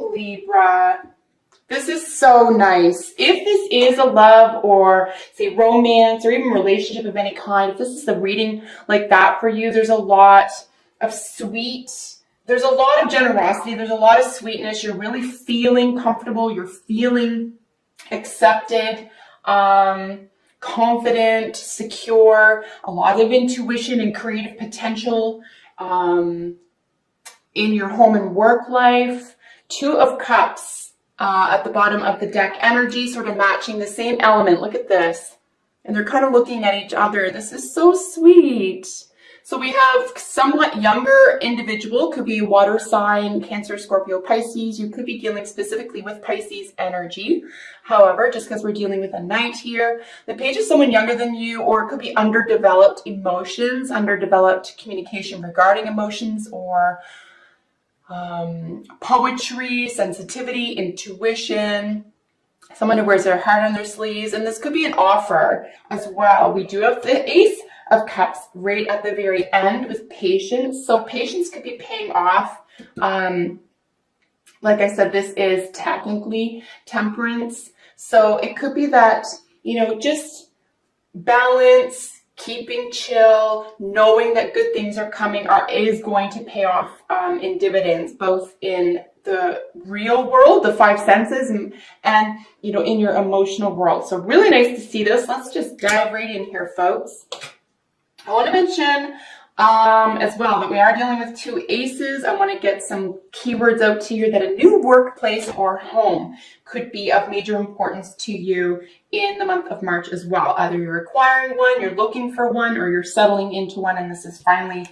you, Libra. This is so nice. If this is a love or say romance or even relationship of any kind, if this is a reading like that for you, there's a lot of there's a lot of generosity, there's a lot of sweetness. You're really feeling comfortable, you're feeling accepted, confident, secure, a lot of intuition and creative potential in your home and work life. Two of Cups at the bottom of the deck energy, sort of matching the same element. Look at this. And they're kind of looking at each other. This is so sweet. So we have somewhat younger individual, could be water sign, Cancer, Scorpio, Pisces. You could be dealing specifically with Pisces energy. However, just because we're dealing with a Knight here, the page is someone younger than you, or it could be underdeveloped emotions, underdeveloped communication regarding emotions, or poetry, sensitivity, intuition. Someone who wears their heart on their sleeves. And this could be an offer as well. We do have the Ace of Cups right at the very end with patience. So patience could be paying off. Like I said, this is technically Temperance. So it could be that, you know, just balance, keeping chill, knowing that good things are coming is going to pay off in dividends, both in the real world, the five senses, and you know, in your emotional world. So really nice to see this. Let's just dive right in here, folks. I want to mention as well that we are dealing with two aces. I want to get some keywords out to you that a new workplace or home could be of major importance to you in the month of March as well. Either you're acquiring one, you're looking for one, or you're settling into one, and this is finally,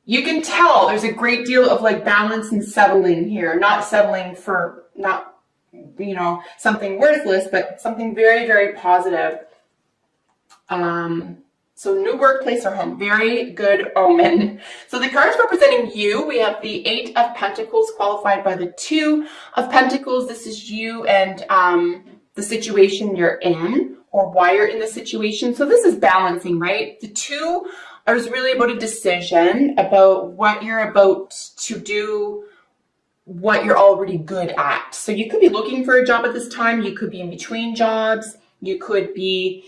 you can tell there's a great deal of like balance and settling here. Not settling for not, you know, something worthless, but something very, very positive. So new workplace or home, very good omen. So the cards representing you, we have the Eight of Pentacles qualified by the Two of Pentacles. This is you and the situation you're in, or why you're in the situation. So this is balancing, right? The Two is really about a decision, about what you're about to do, what you're already good at. So you could be looking for a job at this time. You could be in between jobs. You could be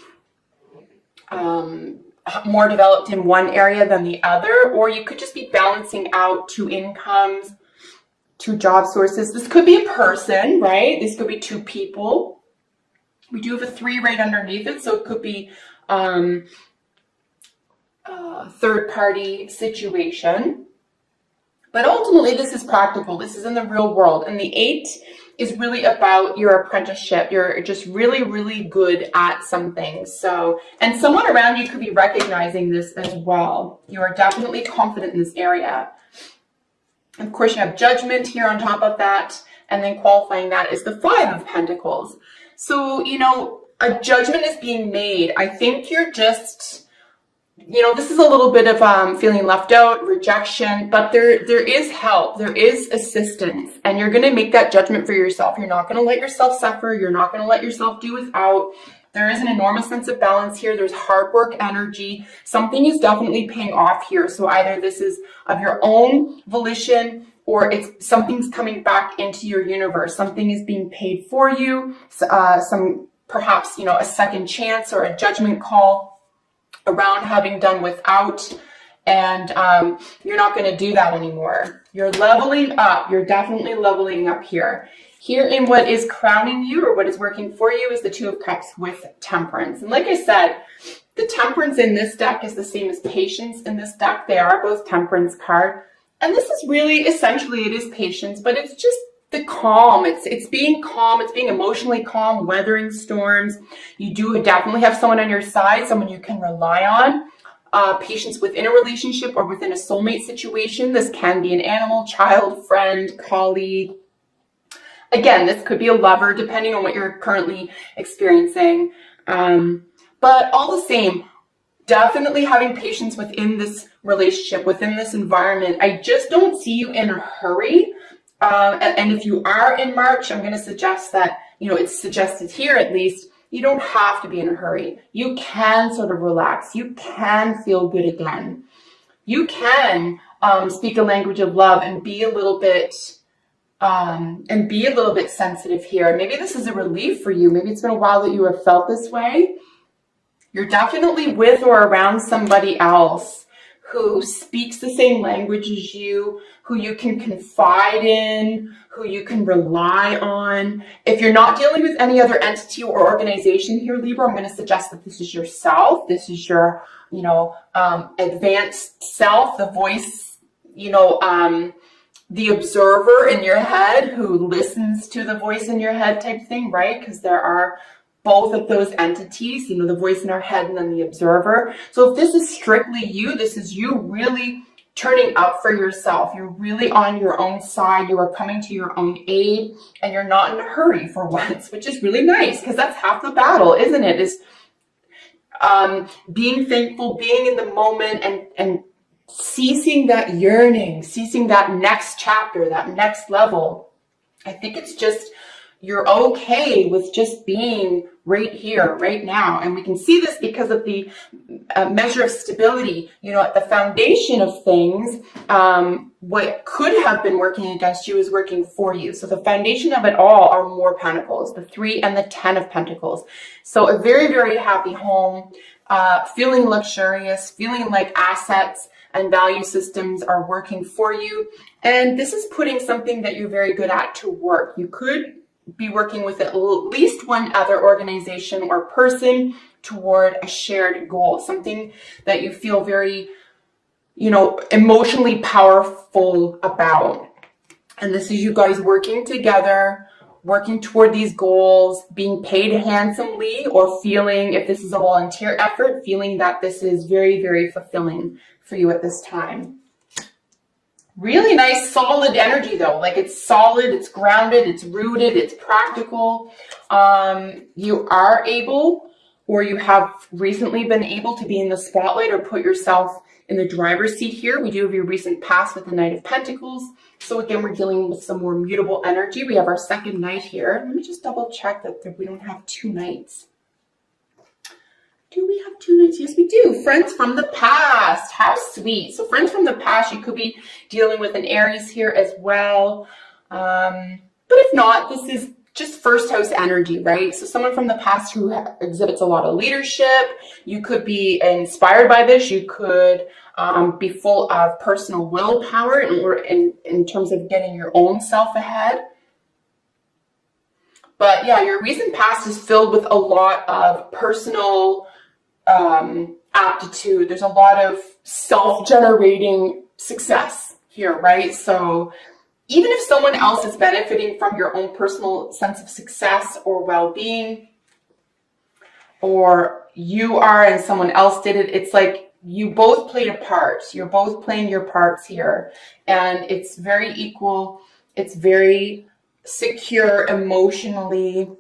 more developed in one area than the other, or you could just be balancing out two incomes, two job sources. This could be a person, right? This could be two people. We do have a three right underneath it, so it could be a third-party situation. But ultimately, this is practical. This is in the real world. And the Eight is really about your apprenticeship. You're just really, really good at something. So, and someone around you could be recognizing this as well. You are definitely confident in this area. Of course, you have Judgment here on top of that. And then qualifying that is the Five of Pentacles. So, you know, a judgment is being made. I think you're just, you know, this is a little bit of feeling left out, rejection, but there is help, there is assistance, and you're going to make that judgment for yourself. You're not going to let yourself suffer. You're not going to let yourself do without. There is an enormous sense of balance here. There's hard work energy. Something is definitely paying off here. So either this is of your own volition, or it's something's coming back into your universe. Something is being paid for you. Some perhaps, you know, a second chance or a judgment call around having done without, and you're not going to do that anymore. You're leveling up. You're definitely leveling up here. Here in what is crowning you, or what is working for you, is the Two of Cups with Temperance. And like I said, the Temperance in this deck is the same as Patience in this deck. They are both Temperance card. And this is really, essentially, it is patience, but it's just the calm. It's being calm. It's being emotionally calm, weathering storms. You do definitely have someone on your side, someone you can rely on. Patience within a relationship or within a soulmate situation. This can be an animal, child, friend, colleague. Again, this could be a lover, depending on what you're currently experiencing. But all the same, definitely having patience within this relationship, within this environment. I just don't see you in a hurry. And if you are in March, I'm going to suggest that, you know, it's suggested here at least, you don't have to be in a hurry. You can sort of relax. You can feel good again. You can speak a language of love and be a little bit and be a little bit sensitive here. Maybe this is a relief for you. Maybe it's been a while that you have felt this way. You're definitely with or around somebody else who speaks the same language as you, who you can confide in, who you can rely on. If you're not dealing with any other entity or organization here, Libra, I'm going to suggest that this is yourself. This is your, advanced self, the voice, the observer in your head who listens to the voice in your head type thing, right? Because there are both of those entities, the voice in our head and then the observer. So if this is strictly you, this is you really turning up for yourself. You're really on your own side. You are coming to your own aid and you're not in a hurry for once, which is really nice because that's half the battle, isn't it? Is being thankful, being in the moment and ceasing that yearning, ceasing that next chapter, that next level. I think it's just you're okay with just being right here, right now. And we can see this because of the measure of stability, at the foundation of things, what could have been working against you is working for you. So the foundation of it all are more pentacles, the 3 and the 10 of pentacles. So a very, very happy home, feeling luxurious, feeling like assets and value systems are working for you. And this is putting something that you're very good at to work. You could be working with at least one other organization or person toward a shared goal, something that you feel very, emotionally powerful about. And this is you guys working together, working toward these goals, being paid handsomely, or feeling, if this is a volunteer effort, feeling that this is very, very fulfilling for you at this time. Really nice, solid energy though. Like it's solid, it's grounded, it's rooted, it's practical. You are able, or you have recently been able to be in the spotlight or put yourself in the driver's seat here. We do have your recent past with the Knight of Pentacles. So again, we're dealing with some more mutable energy. We have our second Knight here. Let me just double check that we don't have 2 Knights. Do we have 2 Knights? Yes, we do. Friends from the past. How sweet. So friends from the past, you could be dealing with an Aries here as well. But if not, this is just first house energy, right? So someone from the past who exhibits a lot of leadership. You could be inspired by this. You could be full of personal willpower in terms of getting your own self ahead. But yeah, your recent past is filled with a lot of personal aptitude. There's a lot of self-generating success here, right? So even if someone else is benefiting from your own personal sense of success or well-being, or you are and someone else did it, it's like you both played a part. You're both playing your parts here. And it's very equal. It's very secure emotionally.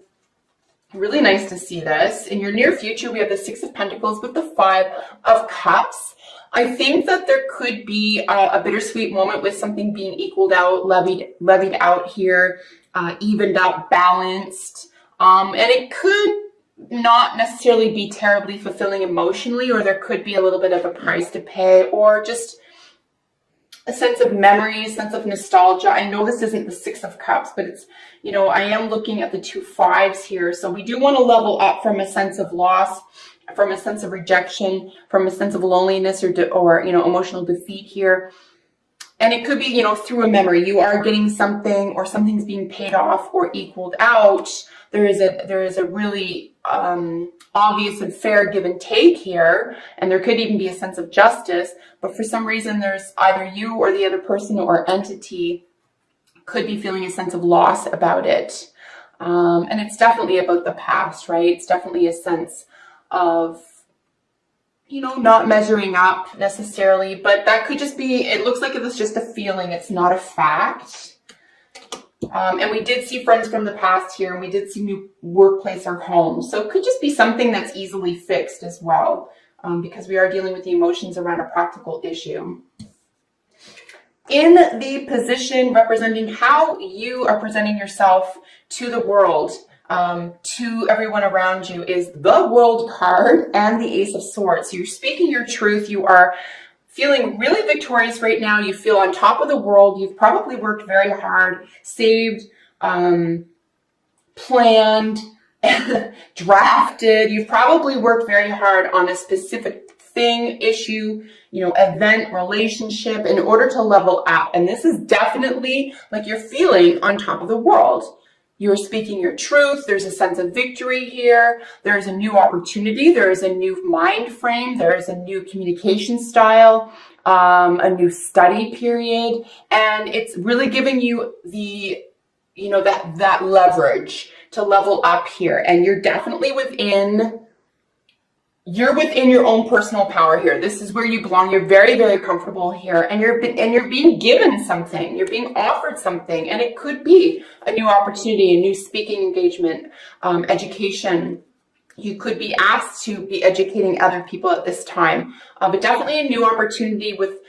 Really nice to see this. In your near future, we have the 6 of Pentacles with the 5 of Cups. I think that there could be a bittersweet moment with something being equaled out, levied out here, evened out, balanced. And it could not necessarily be terribly fulfilling emotionally, or there could be a little bit of a price to pay, or just a sense of memory, a sense of nostalgia. I know this isn't the 6 of Cups, but it's, I am looking at the 2 5s here. So we do want to level up from a sense of loss, from a sense of rejection, from a sense of loneliness or emotional defeat here. And it could be, through a memory. You are getting something, or something's being paid off or equaled out. There is a really obvious and fair give and take here, and there could even be a sense of justice. But for some reason, there's either you or the other person or entity could be feeling a sense of loss about it. And it's definitely about the past, right? It's definitely a sense of, not measuring up necessarily, but that could just be, it looks like it was just a feeling. It's not a fact. And we did see friends from the past here, and we did see new workplace or home. So it could just be something that's easily fixed as well, because we are dealing with the emotions around a practical issue. In the position representing how you are presenting yourself to the world, to everyone around you, is the World card and the Ace of Swords. So you're speaking your truth. You are feeling really victorious right now. You feel on top of the world. You've probably worked very hard, saved, planned, drafted. You've probably worked very hard on a specific thing, issue, event, relationship in order to level up. And this is definitely like you're feeling on top of the world. You're speaking your truth. There's a sense of victory here. There's a new opportunity. There is a new mind frame. There is a new communication style, a new study period. And it's really giving you the, that leverage to level up here. And you're definitely within your own personal power here. This is where you belong. You're very, very comfortable here, and you're being given something. You're being offered something, and it could be a new opportunity, a new speaking engagement, education. You could be asked to be educating other people at this time, but definitely a new opportunity with,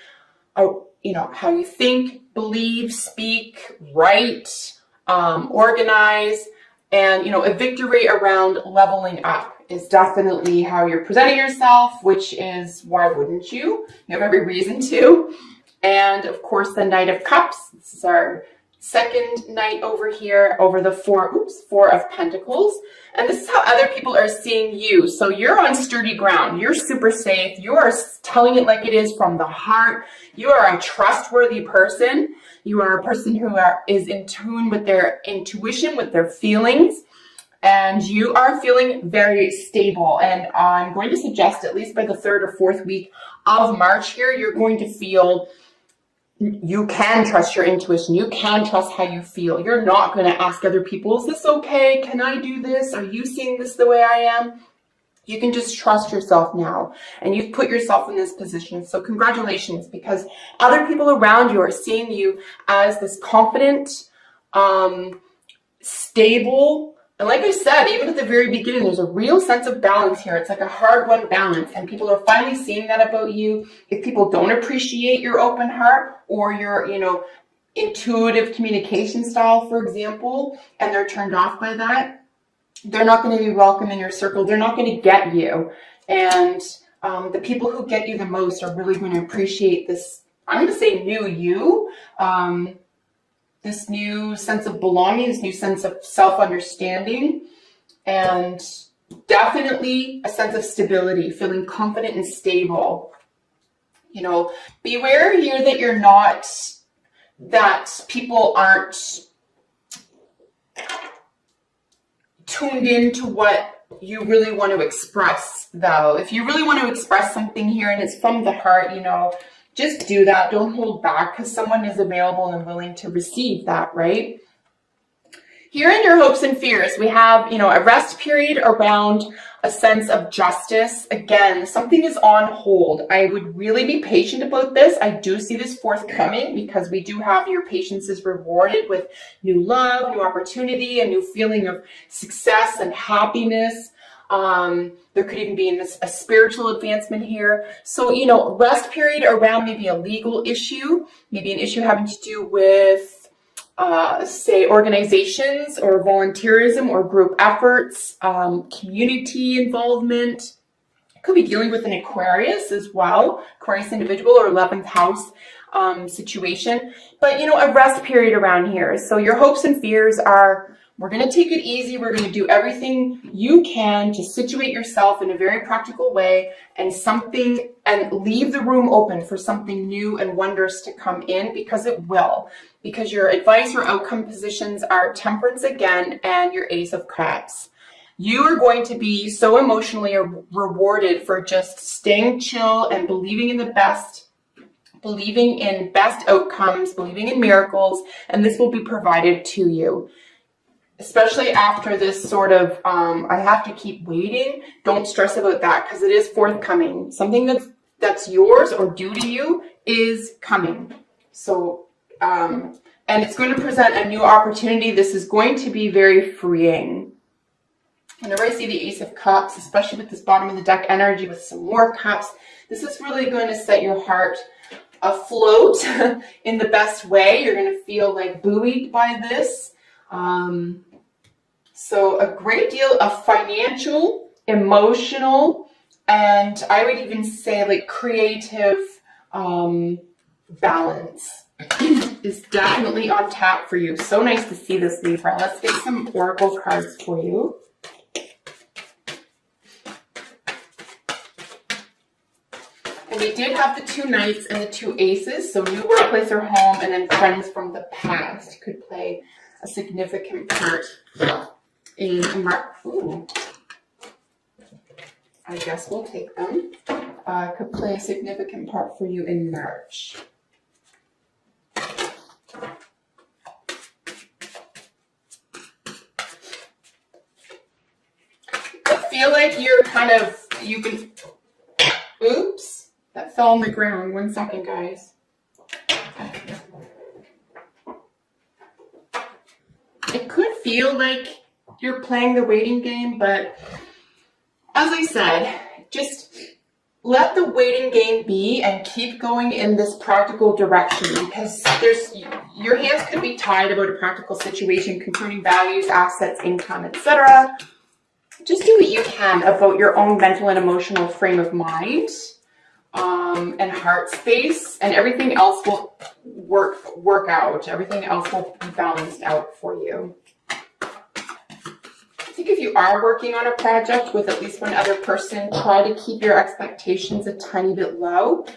how you think, believe, speak, write, organize, and a victory around leveling up is definitely how you're presenting yourself, which is why wouldn't you? You have every reason to. And of course, the Knight of Cups. This is our second knight over here, over the Four of Pentacles. And this is how other people are seeing you. So you're on sturdy ground. You're super safe. You are telling it like it is from the heart. You are a trustworthy person. You are a person who is in tune with their intuition, with their feelings. And you are feeling very stable. And I'm going to suggest, at least by the 3rd or 4th week of March here, you're going to feel you can trust your intuition. You can trust how you feel. You're not going to ask other people, is this okay? Can I do this? Are you seeing this the way I am? You can just trust yourself now. And you've put yourself in this position. So congratulations, because other people around you are seeing you as this confident, stable. And like I said, even at the very beginning, there's a real sense of balance here. It's like a hard-won balance, and people are finally seeing that about you. If people don't appreciate your open heart or your, intuitive communication style, for example, and they're turned off by that, they're not going to be welcome in your circle. They're not going to get you. And the people who get you the most are really going to appreciate this, I'm going to say new you, this new sense of belonging, this new sense of self-understanding, and definitely a sense of stability, feeling confident and stable. Beware here that people aren't tuned into what you really want to express, though. If you really want to express something here and it's from the heart, just do that. Don't hold back, because someone is available and willing to receive that, right? Here in your hopes and fears, we have, a rest period around a sense of justice. Again, something is on hold. I would really be patient about this. I do see this forthcoming, because we do have your patience is rewarded with new love, new opportunity, a new feeling of success and happiness. There could even be a spiritual advancement here. So, rest period around maybe a legal issue, maybe an issue having to do with, say, organizations or volunteerism or group efforts, community involvement. Could be dealing with an Aquarius as well, Aquarius individual or 11th house situation. But, a rest period around here. So your hopes and fears are, we're going to take it easy. We're going to do everything you can to situate yourself in a very practical way and leave the room open for something new and wondrous to come in, because it will. Because your advice or outcome positions are Temperance again and your Ace of Cups. You are going to be so emotionally rewarded for just staying chill and believing in the best, believing in best outcomes, believing in miracles, and this will be provided to you. Especially after this sort of, I have to keep waiting. Don't stress about that, because it is forthcoming. Something that's yours or due to you is coming. So, and it's going to present a new opportunity. This is going to be very freeing. Whenever I see the Ace of Cups, especially with this bottom of the deck energy with some more cups, this is really going to set your heart afloat in the best way. You're going to feel like buoyed by this. So a great deal of financial, emotional, and I would even say like creative balance is definitely on tap for you. So nice to see this, Libra. Let's get some oracle cards for you. And we did have the 2 knights and the 2 aces, so new workplace or home, and then friends from the past could play a significant part in ooh. I guess we'll take them. Could play a significant part for you in March. I feel like you're you can, oops, that fell on the ground. 1 second, guys. It could feel like you're playing the waiting game, but as I said, just let the waiting game be and keep going in this practical direction, because your hands could be tied about a practical situation concerning values, assets, income, etc. Just do what you can about your own mental and emotional frame of mind and heart space, and everything else will work out. Everything else will be balanced out for you. I think if you are working on a project with at least one other person, try to keep your expectations a tiny bit low.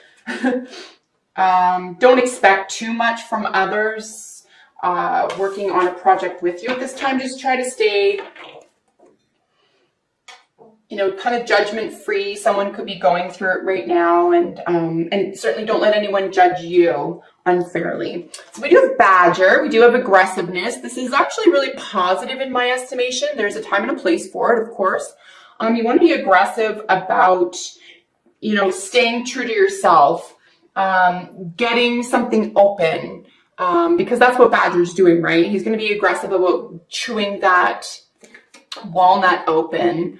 Don't expect too much from others working on a project with you at this time. Just try to stay, kind of judgment-free. Someone could be going through it right now, and certainly don't let anyone judge you unfairly. So we do have Badger. We do have aggressiveness. This is actually really positive in my estimation. There's a time and a place for it, of course. You want to be aggressive about, staying true to yourself, getting something open, because that's what Badger's doing, right? He's going to be aggressive about chewing that walnut open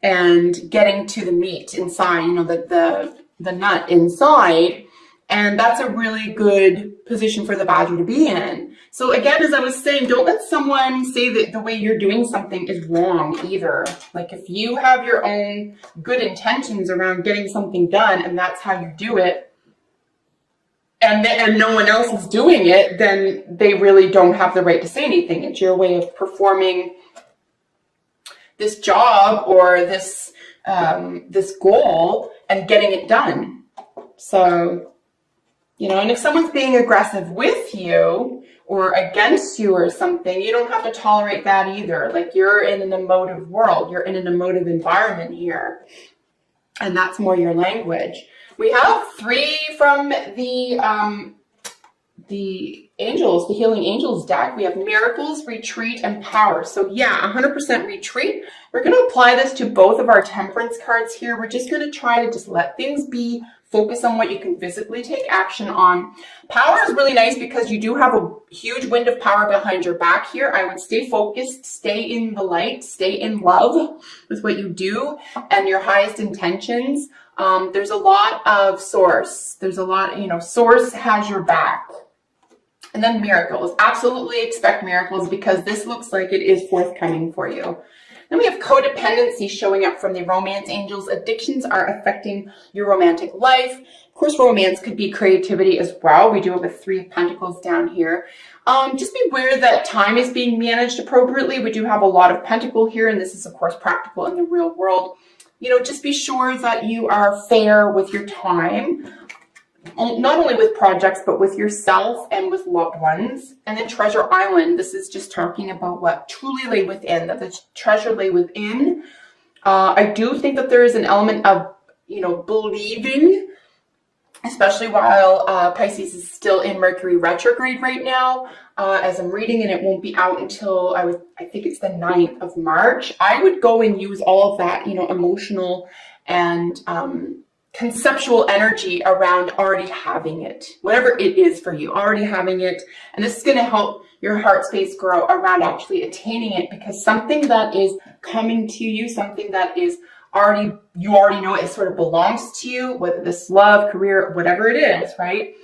and getting to the meat inside, the nut inside. And that's a really good position for the Badger to be in. So again, as I was saying, don't let someone say that the way you're doing something is wrong either. Like if you have your own good intentions around getting something done and that's how you do it, and no one else is doing it, then they really don't have the right to say anything. It's your way of performing this job or this goal and getting it done. So, and if someone's being aggressive with you or against you or something, you don't have to tolerate that either. Like you're in an emotive world, you're in an emotive environment here, and that's more your language. We have 3 from the angels, the healing angels deck. We have miracles, retreat, and power. So yeah, 100% retreat. We're going to apply this to both of our temperance cards here. We're just going to try to just let things be, focus on what you can physically take action on. Power is really nice because you do have a huge wind of power behind your back here. I would stay focused, stay in the light, stay in love with what you do and your highest intentions. There's a lot of source. There's a lot, source has your back. And then miracles. Absolutely expect miracles because this looks like it is forthcoming for you. Then we have codependency showing up from the romance angels. Addictions are affecting your romantic life. Of course, romance could be creativity as well. We do have a 3 of Pentacles down here. Just be aware that time is being managed appropriately. We do have a lot of Pentacle here, and this is, of course, practical in the real world. Just be sure that you are fair with your time. Not only with projects, but with yourself and with loved ones. And then Treasure Island, this is just talking about what truly lay within, that the treasure lay within. I do think that there is an element of, believing, especially while Pisces is still in Mercury retrograde right now, as I'm reading, and it won't be out until I think it's the 9th of March. I would go and use all of that, emotional and conceptual energy around already having it, whatever it is for you, already having it. And this is going to help your heart space grow around actually attaining it, because something that is coming to you, something that is you already know it sort of belongs to you, whether this love, career, whatever it is, right?